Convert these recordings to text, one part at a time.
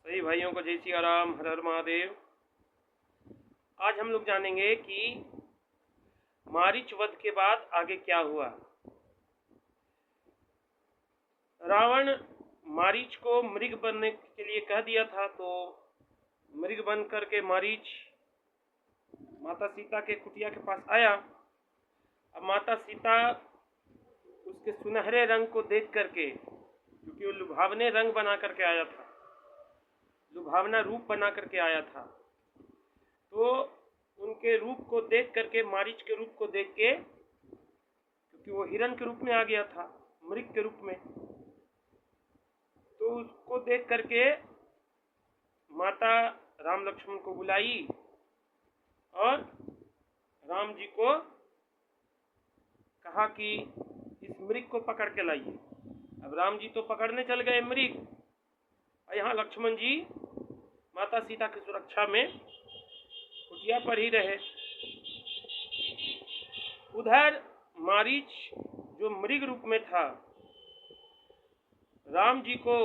सभी भाइयों को जय सिया राम, हर हर महादेव। आज हम लोग जानेंगे कि मारीच वध के बाद आगे क्या हुआ। रावण मारीच को मृग बनने के लिए कह दिया था, तो मृग बन करके मारीच माता सीता के कुटिया के पास आया। अब माता सीता उसके सुनहरे रंग को देख करके, क्योंकि वो लुभावने रंग बना करके आया था, लुभावना रूप बना करके आया था, तो उनके रूप को देख करके, मारीच के रूप को देख के, क्योंकि वो हिरण के रूप में आ गया था, मृग के रूप में, तो उसको देख करके माता राम लक्ष्मण को बुलाई और राम जी को कहा कि इस मृग को पकड़ के लाइए। अब राम जी तो पकड़ने चल गए मृग, और यहाँ लक्ष्मण जी माता सीता की सुरक्षा में कुटिया पर ही रहे। उधर मारीच जो मृग रूप में था, राम जी को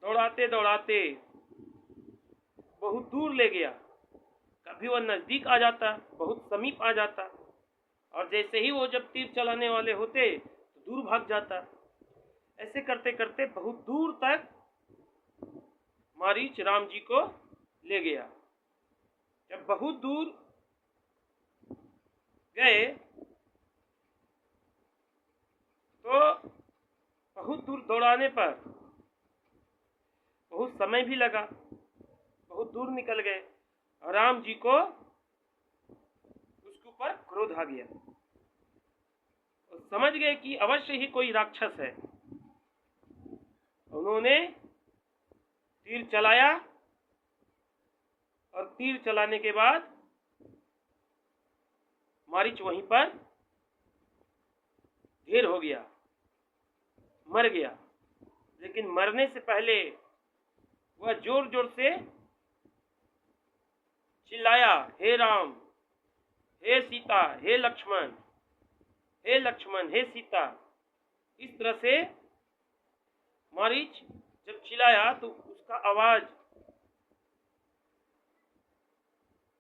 दौड़ाते दौड़ाते बहुत दूर ले गया। कभी वह नजदीक आ जाता, बहुत समीप आ जाता, और जैसे ही वो जब तीर चलाने वाले होते तो दूर भाग जाता। ऐसे करते करते बहुत दूर तक मारीच राम जी को ले गया। जब बहुत दूर गए तो बहुत दूर दौड़ाने पर बहुत समय भी लगा, बहुत दूर निकल गए, और राम जी को उसके ऊपर क्रोध आ गया। और समझ गए कि अवश्य ही कोई राक्षस है। उन्होंने तीर चलाया, और तीर चलाने के बाद मारीच वहीं पर ढेर हो गया, मर गया। लेकिन मरने से पहले वह जोर जोर से चिल्लाया, हे राम, हे सीता, हे लक्ष्मण, हे लक्ष्मण, हे सीता। इस तरह से मारीच जब चिल्लाया तो उसका आवाज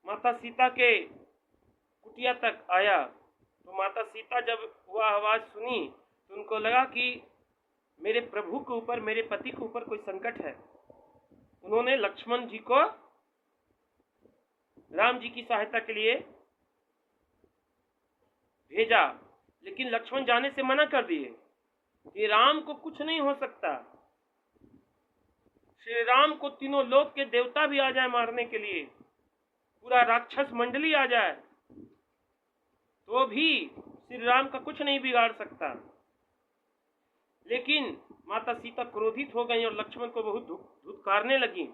माता सीता के कुटिया तक आया। तो माता सीता जब वह आवाज सुनी तो उनको लगा कि मेरे प्रभु के ऊपर, मेरे पति के ऊपर कोई संकट है। उन्होंने लक्ष्मण जी को राम जी की सहायता के लिए भेजा, लेकिन लक्ष्मण जाने से मना कर दिए कि राम को कुछ नहीं हो सकता। श्री राम को तीनों लोक के देवता भी आ जाए मारने के लिए, पूरा राक्षस मंडली आ जाए, तो भी श्री राम का कुछ नहीं बिगाड़ सकता। लेकिन माता सीता क्रोधित हो गई और लक्ष्मण को बहुत धुतकारने लगी,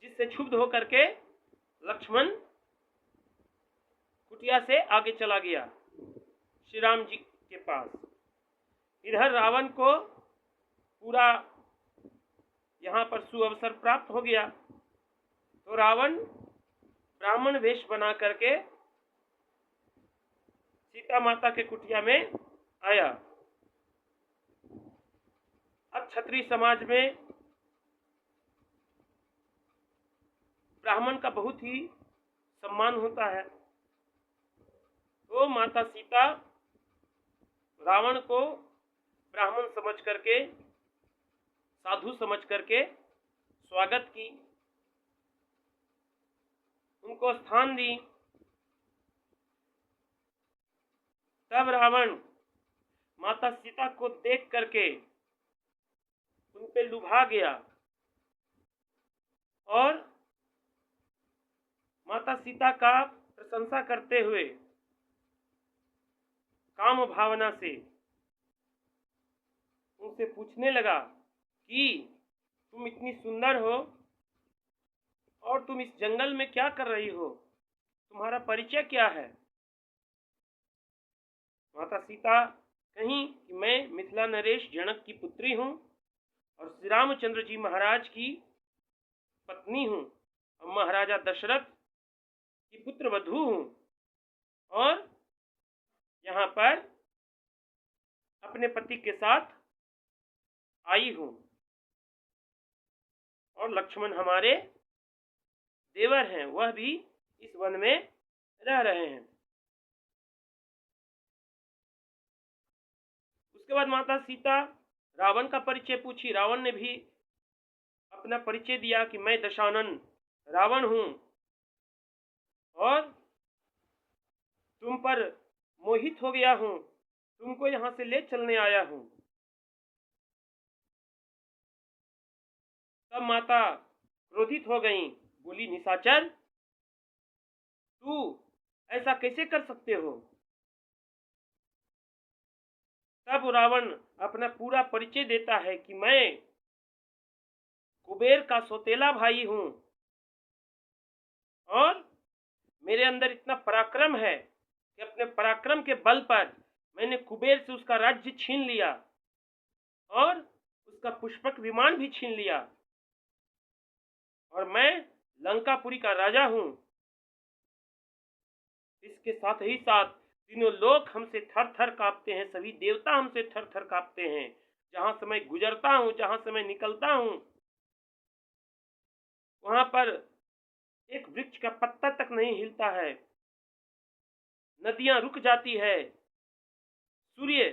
जिससे क्षुब्ध होकर के लक्ष्मण कुटिया से आगे चला गया श्री राम जी के पास। इधर रावण को पूरा यहाँ पर सुअवसर प्राप्त हो गया, तो रावण ब्राह्मण वेश बना करके सीता माता के कुटिया में आया। अब क्षत्रिय समाज में ब्राह्मण का बहुत ही सम्मान होता है, तो माता सीता रावण को ब्राह्मण समझ करके, साधु समझ करके स्वागत की, उनको स्थान दी। तब रावण माता सीता को देख करके उन पे लुभा गया और माता सीता का प्रशंसा करते हुए काम भावना से उनसे पूछने लगा कि तुम इतनी सुंदर हो और तुम इस जंगल में क्या कर रही हो, तुम्हारा परिचय क्या है। माता सीता कहीं कि मैं मिथिला नरेश जनक की पुत्री हूँ और श्री रामचंद्र जी महाराज की पत्नी हूँ और महाराजा दशरथ की पुत्र वधू हूँ, और यहाँ पर अपने पति के साथ आई हूँ। और लक्ष्मण हमारे देवर हैं, वह भी इस वन में रह रहे हैं। उसके बाद माता सीता रावण का परिचय पूछी। रावण ने भी अपना परिचय दिया कि मैं दशानन रावण हूं और तुम पर मोहित हो गया हूं, तुमको यहां से ले चलने आया हूं। तब माता क्रोधित हो गईं, बोली निशाचर, तू ऐसा कैसे कर सकते हो। तब रावण अपना पूरा परिचय देता है कि मैं कुबेर का सौतेला भाई हूं और मेरे अंदर इतना पराक्रम है कि अपने पराक्रम के बल पर मैंने कुबेर से उसका राज्य छीन लिया और उसका पुष्पक विमान भी छीन लिया और मैं लंकापुरी का राजा हूं। इसके साथ ही साथ तीनों लोग हमसे थर थर कांपते हैं, सभी देवता हमसे थर थर कांपते हैं। जहां से मैं गुजरता हूं, जहां से मैं निकलता हूं, वहां पर एक वृक्ष का पत्ता तक नहीं हिलता है, नदियां रुक जाती है, सूर्य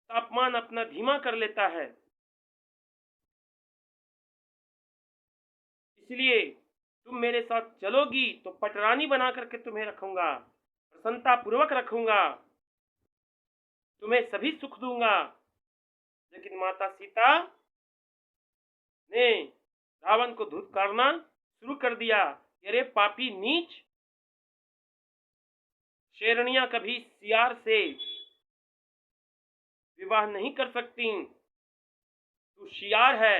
तापमान अपना धीमा कर लेता है। इसलिए तुम मेरे साथ चलोगी तो पटरानी बना करके तुम्हें रखूंगा, प्रसन्नता पूर्वक रखूंगा, तुम्हें सभी सुख दूंगा। लेकिन माता सीता ने रावण को धुतकारना शुरू कर दिया। अरे पापी नीच, शेरनियां कभी सियार से विवाह नहीं कर सकती। तू शियार है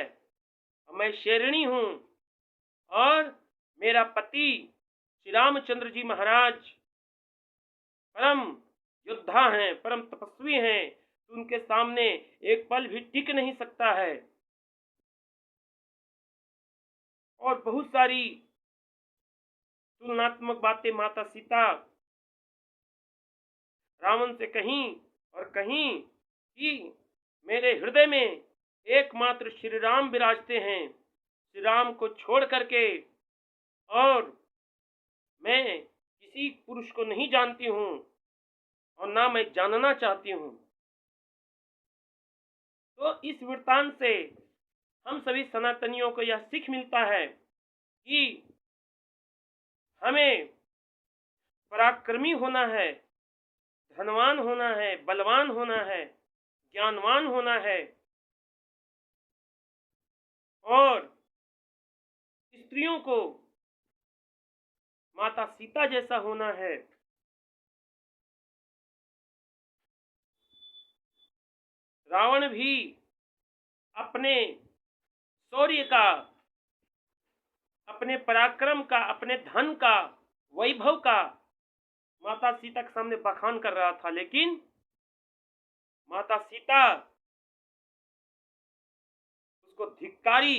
और मैं शेरनी हूं और मेरा पति श्री रामचंद्र जी महाराज परम योद्धा हैं, परम तपस्वी हैं, उनके सामने एक पल भी टिक नहीं सकता है। और बहुत सारी तुलनात्मक बातें माता सीता रावण से कहीं और कहीं कि मेरे हृदय में एकमात्र श्री राम विराजते हैं, श्री राम को छोड़ करके और मैं किसी पुरुष को नहीं जानती हूं और ना मैं जानना चाहती हूं। तो इस वृत्तांत से हम सभी सनातनियों को यह सीख मिलता है कि हमें पराक्रमी होना है, धनवान होना है, बलवान होना है, ज्ञानवान होना है और स्त्रियों को माता सीता जैसा होना है। रावण भी अपने शौर्य का, अपने पराक्रम का, अपने धन का, वैभव का माता सीता के सामने बखान कर रहा था, लेकिन माता सीता उसको धिक्कारी।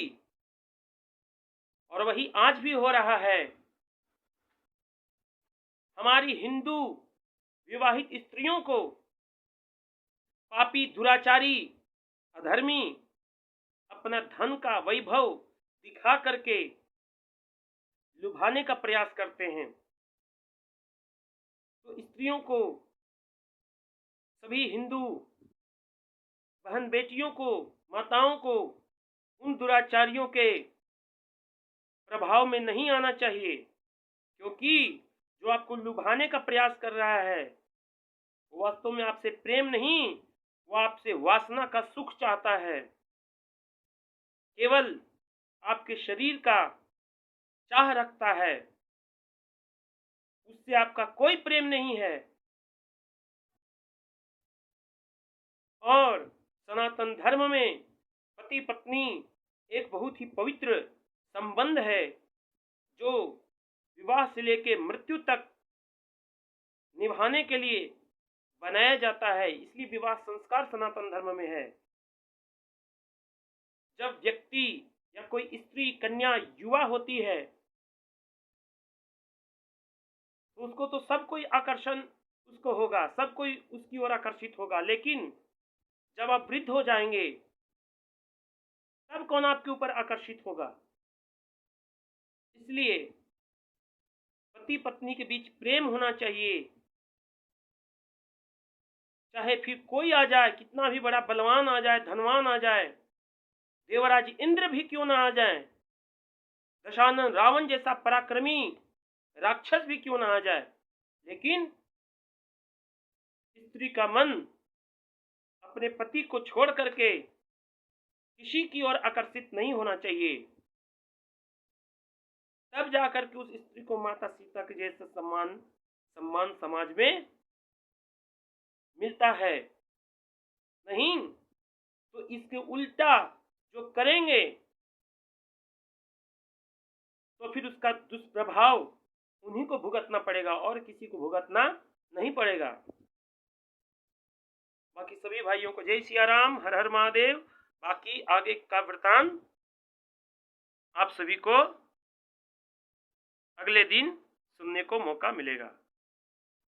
और वही आज भी हो रहा है। हमारी हिंदू विवाहित स्त्रियों को पापी, दुराचारी, अधर्मी अपना धन का वैभव दिखा करके लुभाने का प्रयास करते हैं। तो स्त्रियों को, सभी हिंदू बहन बेटियों को, माताओं को उन दुराचारियों के प्रभाव में नहीं आना चाहिए, क्योंकि जो आपको लुभाने का प्रयास कर रहा है वो वास्तव में आपसे प्रेम नहीं, वो आपसे वासना का सुख चाहता है, केवल आपके शरीर का चाह रखता है, उससे आपका कोई प्रेम नहीं है। और सनातन धर्म में पति पत्नी एक बहुत ही पवित्र संबंध है जो विवाह से लेकर मृत्यु तक निभाने के लिए बनाया जाता है। इसलिए विवाह संस्कार सनातन धर्म में है। जब व्यक्ति या कोई स्त्री, कन्या, युवा होती है तो उसको तो सब कोई आकर्षण उसको होगा, सब कोई उसकी ओर आकर्षित होगा, लेकिन जब आप वृद्ध हो जाएंगे तब कौन आपके ऊपर आकर्षित होगा। इसलिए पति पत्नी के बीच प्रेम होना चाहिए। चाहे फिर कोई आ जाए, कितना भी बड़ा बलवान आ जाए, धनवान आ जाए, देवराज इंद्र भी क्यों ना आ जाए, दशानन रावण जैसा पराक्रमी राक्षस भी क्यों ना आ जाए, लेकिन स्त्री का मन अपने पति को छोड़ करके किसी की ओर आकर्षित नहीं होना चाहिए। तब जाकर के उस स्त्री को माता सीता के जैसा सम्मान समाज में मिलता है। नहीं तो इसके उल्टा जो करेंगे तो फिर उसका दुष्प्रभाव उन्हीं को भुगतना पड़ेगा और किसी को भुगतना नहीं पड़ेगा। बाकी सभी भाइयों को जय सिया राम, हर हर महादेव। बाकी आगे का वृतांत आप सभी को अगले दिन सुनने को मौका मिलेगा।